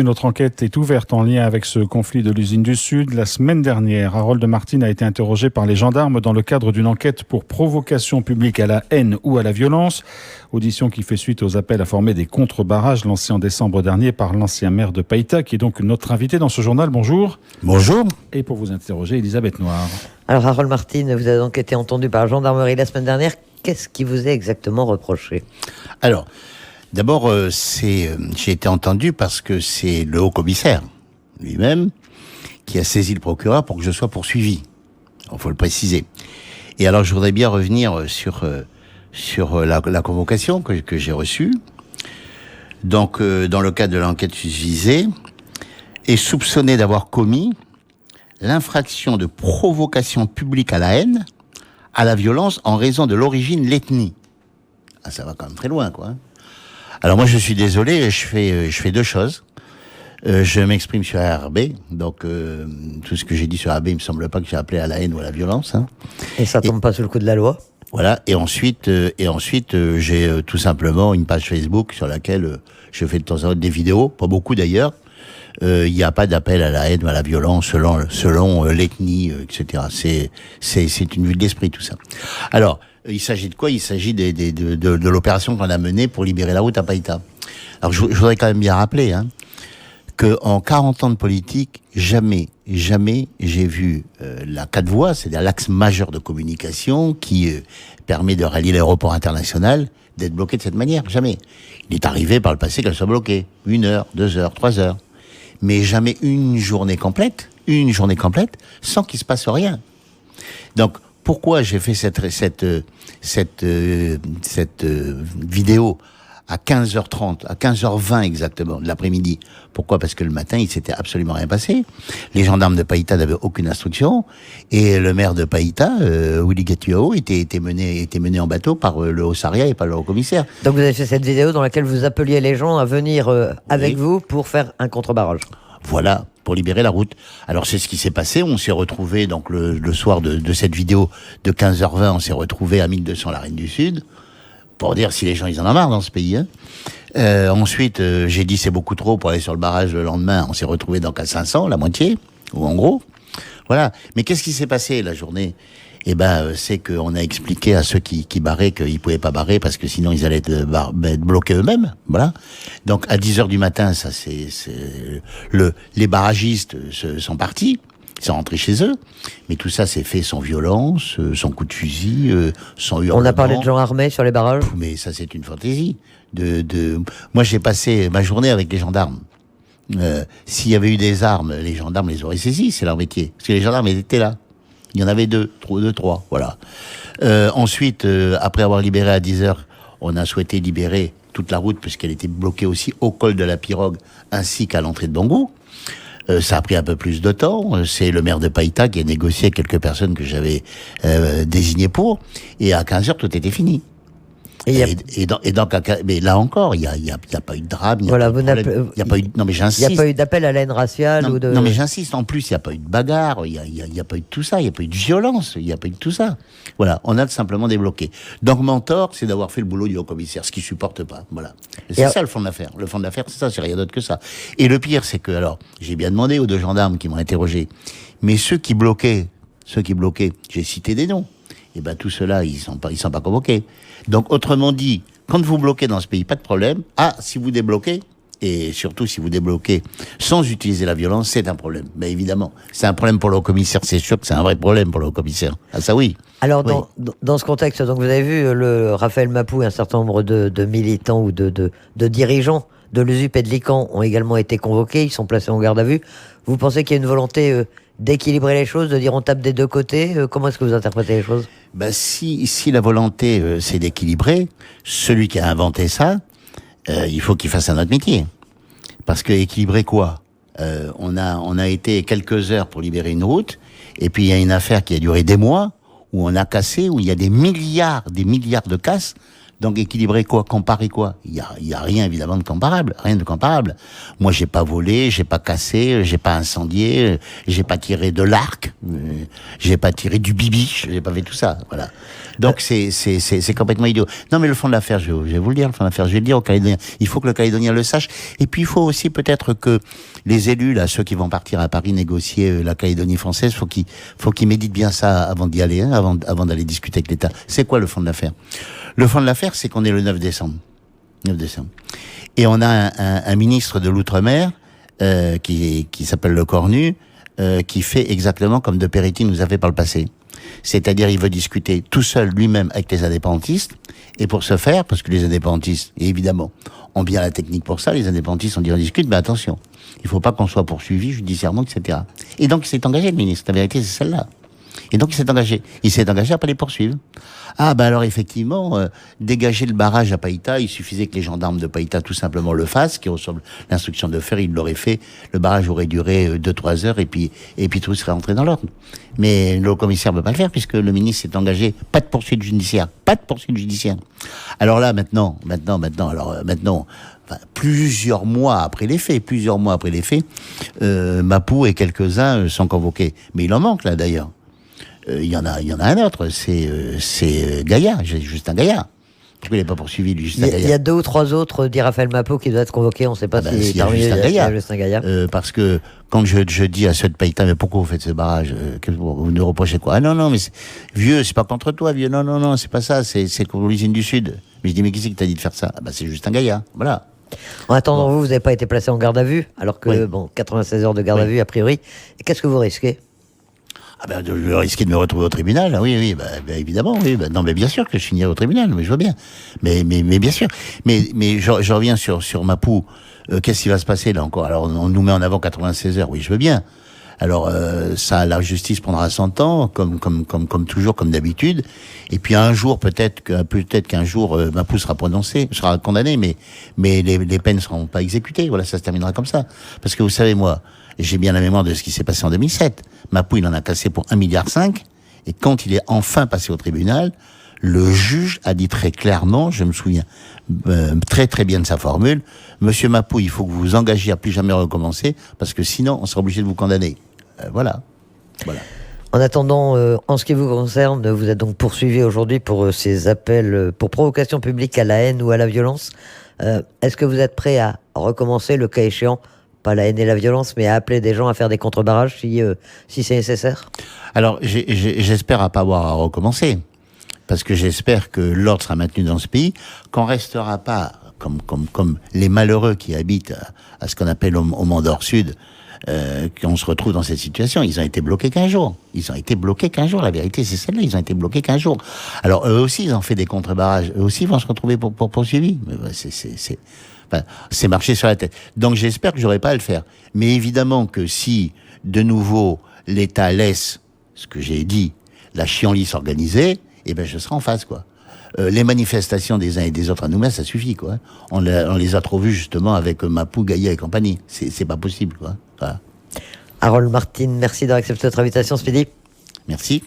Notre enquête est ouverte en lien avec ce conflit de l'usine du Sud. La semaine dernière, Harold Martin a été interrogé par les gendarmes dans le cadre d'une enquête pour provocation publique à la haine ou à la violence. Audition qui fait suite aux appels à former des contre-barrages lancés en décembre dernier par l'ancien maire de Païta, qui est donc notre invité dans ce journal. Bonjour. Bonjour. Et pour vous interroger, Elisabeth Noir. Alors Harold Martin, vous avez donc été entendu par la gendarmerie la semaine dernière. Qu'est-ce qui vous est exactement reproché ? Alors, d'abord, j'ai été entendu parce que c'est le haut-commissaire lui-même qui a saisi le procureur pour que je sois poursuivi. Il faut le préciser. Et alors, je voudrais bien revenir sur la convocation que j'ai reçue. Donc, dans le cadre de l'enquête visée, est soupçonné d'avoir commis l'infraction de provocation publique à la haine, à la violence en raison de l'origine de l'ethnie. Ah, ça va quand même très loin, quoi. Alors moi, je suis désolé, je fais deux choses. Je m'exprime sur ARB, donc tout ce que j'ai dit sur ARB, il me semble pas que j'ai appelé à la haine ou à la violence. Hein. Et ça tombe pas sous le coup de la loi ? Voilà. Et ensuite, j'ai tout simplement une page Facebook sur laquelle je fais de temps en temps des vidéos, pas beaucoup d'ailleurs. Il n'y a pas d'appel à la haine ou à la violence selon l'ethnie, etc. C'est une vue d'esprit, tout ça. Alors, il s'agit de quoi ? Il s'agit de l'opération qu'on a menée pour libérer la route à Païta. Alors, je voudrais quand même bien rappeler, que en 40 ans de politique, jamais j'ai vu la 4 voies, c'est-à-dire l'axe majeur de communication qui permet de rallier l'aéroport international, d'être bloqué de cette manière. Jamais. Il est arrivé par le passé qu'elle soit bloquée. 1 heure, 2 heures, 3 heures. Mais jamais une journée complète, sans qu'il se passe rien. Donc, pourquoi j'ai fait cette vidéo à 15h30, à 15h20 exactement, de l'après-midi? Pourquoi ? Parce que le matin, il s'était absolument rien passé. Les gendarmes de Païta n'avaient aucune instruction. Et le maire de Païta, Willy Gatuao, était mené en bateau par le Haut-Saria et par le Haut-Commissaire. Donc vous avez fait cette vidéo dans laquelle vous appeliez les gens à venir avec vous pour faire un contre-barrage. Voilà, pour libérer la route. Alors c'est ce qui s'est passé, on s'est retrouvés donc le soir de cette vidéo de 15h20, on s'est retrouvés à 1200 la Reine du Sud, pour dire si les gens ils en ont marre dans ce pays. Ensuite, j'ai dit c'est beaucoup trop pour aller sur le barrage le lendemain, on s'est retrouvés donc à 500, la moitié, ou en gros. Voilà. Mais qu'est-ce qui s'est passé la journée ? C'est qu'on a expliqué à ceux qui barraient qu'ils pouvaient pas barrer parce que sinon ils allaient être bloqués eux-mêmes. Voilà. Donc à 10h du matin, ça les barragistes sont partis, ils sont rentrés chez eux. Mais tout ça s'est fait sans violence, sans coup de fusil, sans hurlement. On a parlé de gens armés sur les barrages. Mais ça c'est une fantaisie. Moi j'ai passé ma journée avec les gendarmes. S'il y avait eu des armes, les gendarmes les auraient saisis, c'est leur métier. Parce que les gendarmes ils étaient là. Il y en avait deux, trois, voilà. Ensuite, après avoir libéré à 10h, on a souhaité libérer toute la route puisqu'elle était bloquée aussi au col de la Pirogue ainsi qu'à l'entrée de Bangou. Ça a pris un peu plus de temps. C'est le maire de Païta qui a négocié avec quelques personnes que j'avais désignées pour. Et à 15h, tout était fini. Mais là encore, il y a pas eu de drame, il y a pas eu de problème. Il y a pas eu, non mais j'insiste. Il n'y a pas eu d'appel à la haine raciale non, ou de. Non mais j'insiste. En plus, il n'y a pas eu de bagarre, il y a pas eu de tout ça, il n'y a pas eu de violence, il n'y a pas eu de tout ça. Voilà, on a simplement débloqué. Donc mon tort, c'est d'avoir fait le boulot du haut-commissaire, ce qu'il supporte pas. Voilà. C'est ça le fond de l'affaire. Le fond de l'affaire, c'est ça, c'est rien d'autre que ça. Et le pire, c'est que alors, j'ai bien demandé aux deux gendarmes qui m'ont interrogé, mais ceux qui bloquaient, j'ai cité des noms. Et tout ceux-là, ils sont pas convoqués. Donc autrement dit, quand vous bloquez dans ce pays, pas de problème. Si vous débloquez, et surtout si vous débloquez sans utiliser la violence, c'est un problème. Mais évidemment, c'est un problème pour le haut-commissaire, c'est sûr que c'est un vrai problème pour le haut-commissaire. Ah ça oui. Alors dans ce contexte, donc vous avez vu Raphaël Mapou et un certain nombre de militants ou de dirigeants de l'USUP et de l'ICAN ont également été convoqués, ils sont placés en garde à vue. Vous pensez qu'il y a une volonté d'équilibrer les choses, de dire on tape des deux côtés? Comment est-ce que vous interprétez les choses? Si la volonté c'est d'équilibrer, celui qui a inventé ça, il faut qu'il fasse un autre métier. Parce que équilibrer quoi? On a été quelques heures pour libérer une route, et puis il y a une affaire qui a duré des mois, où on a cassé, où il y a des milliards de casses Donc équilibrer quoi? Comparer quoi? Il y a rien évidemment de comparable, rien de comparable. Moi j'ai pas volé, j'ai pas cassé, j'ai pas incendié, j'ai pas tiré de l'arc, j'ai pas tiré du bibiche, j'ai pas fait tout ça. Voilà. Donc c'est complètement idiot. Non mais le fond de l'affaire, je vais vous le dire, le fond de l'affaire, je vais le dire aux Calédoniens. Il faut que le Calédonien le sache. Et puis il faut aussi peut-être que les élus là, ceux qui vont partir à Paris négocier la Calédonie française, faut qu'ils méditent bien ça avant d'y aller, hein, avant d'aller discuter avec l'État. C'est quoi le fond de l'affaire? Le fond de l'affaire, c'est qu'on est le 9 décembre. 9 décembre. Et on a un ministre de l'Outre-mer qui s'appelle Le Cornu, qui fait exactement comme De Peretti nous a fait par le passé. C'est-à-dire, il veut discuter tout seul, lui-même, avec les indépendantistes. Et pour ce faire, parce que les indépendantistes, évidemment, ont bien la technique pour ça, les indépendantistes, on dit on discute, mais attention, il faut pas qu'on soit poursuivi judiciairement, etc. Et donc, il s'est engagé, le ministre. La vérité, c'est celle-là. Et donc, il s'est engagé. Il s'est engagé à pas les poursuivre. Ah, ben alors, effectivement, dégager le barrage à Païta, il suffisait que les gendarmes de Païta, tout simplement, le fassent, qui reçoivent l'instruction de faire, ils l'auraient fait. Le barrage aurait duré 2-3 heures, et puis tout serait rentré dans l'ordre. Mais le commissaire ne peut pas le faire, puisque le ministre s'est engagé. Pas de poursuite judiciaire. Pas de poursuite judiciaire. Alors là, maintenant, enfin, plusieurs mois après les faits, Mapou et quelques-uns sont convoqués. Mais il en manque, là, d'ailleurs. Il y en a un autre, c'est Gaillard, Justin Gaillard. Pourquoi il n'est pas poursuivi, lui, Justin Gaillard? Il y a 2 ou 3 autres, dit Raphaël Mapou, qui doivent être convoqués. On ne sait pas si parmi eux, il y a Justin Gaillard. Parce que quand je dis à ceux de Païta, mais pourquoi vous faites ce barrage? Vous nous reprochez quoi? Ah non, mais vieux, c'est pas contre toi, vieux. Non, c'est pas ça, c'est contre l'usine du Sud. Mais je dis, mais qui c'est qui t'a dit de faire ça? Ah c'est Justin Gaillard, voilà. En attendant, vous n'avez pas été placé en garde à vue, alors que, 96 heures de garde à vue, a priori. Et qu'est-ce que vous risquez? Ah ben, je risquer de me retrouver au tribunal, oui, évidemment, oui. Ben, non, mais bien sûr que je finirai au tribunal, mais je vois bien. Mais bien sûr. Mais je reviens sur Mapou. Qu'est-ce qui va se passer là encore? Alors, on nous met en avant 96 heures, oui, je veux bien. Alors, ça, la justice prendra son temps, comme toujours, comme d'habitude. Et puis un jour, peut-être qu'un jour, Mapou sera condamné, mais les peines seront pas exécutées. Voilà, ça se terminera comme ça. Parce que vous savez, moi, j'ai bien la mémoire de ce qui s'est passé en 2007. Mapou, il en a cassé pour 1,5 milliard. Et quand il est enfin passé au tribunal, le juge a dit très clairement, je me souviens très très bien de sa formule, Monsieur Mapou, il faut que vous vous engagiez à plus jamais recommencer, parce que sinon, on sera obligé de vous condamner. Voilà. En attendant, en ce qui vous concerne, vous êtes donc poursuivi aujourd'hui pour ces appels pour provocation publique à la haine ou à la violence. Est-ce que vous êtes prêt à recommencer, le cas échéant, pas la haine et la violence, mais à appeler des gens à faire des contre-barrages si c'est nécessaire? Alors, j'espère à pas avoir à recommencer, parce que j'espère que l'ordre sera maintenu dans ce pays, qu'on restera pas comme les malheureux qui habitent à ce qu'on appelle au Mont d'Or Sud, qu'on se retrouve dans cette situation. Ils ont été bloqués 15 jours. La vérité, c'est celle-là. Ils ont été bloqués 15 jours. Alors, eux aussi, ils ont fait des contre-barrages. Eux aussi vont se retrouver pour poursuivis. C'est marcher sur la tête. Donc, j'espère que j'aurai pas à le faire. Mais évidemment que si, de nouveau, l'État laisse, ce que j'ai dit, la chienlit s'organiser, eh ben, je serai en face, quoi. Les manifestations des uns et des autres à Nouméa, ça suffit, quoi. On les a trop vues, justement, avec Mapou, Gaillard et compagnie. C'est pas possible, quoi. Voilà. Harold Martin, merci d'avoir accepté notre invitation ce midi. Merci.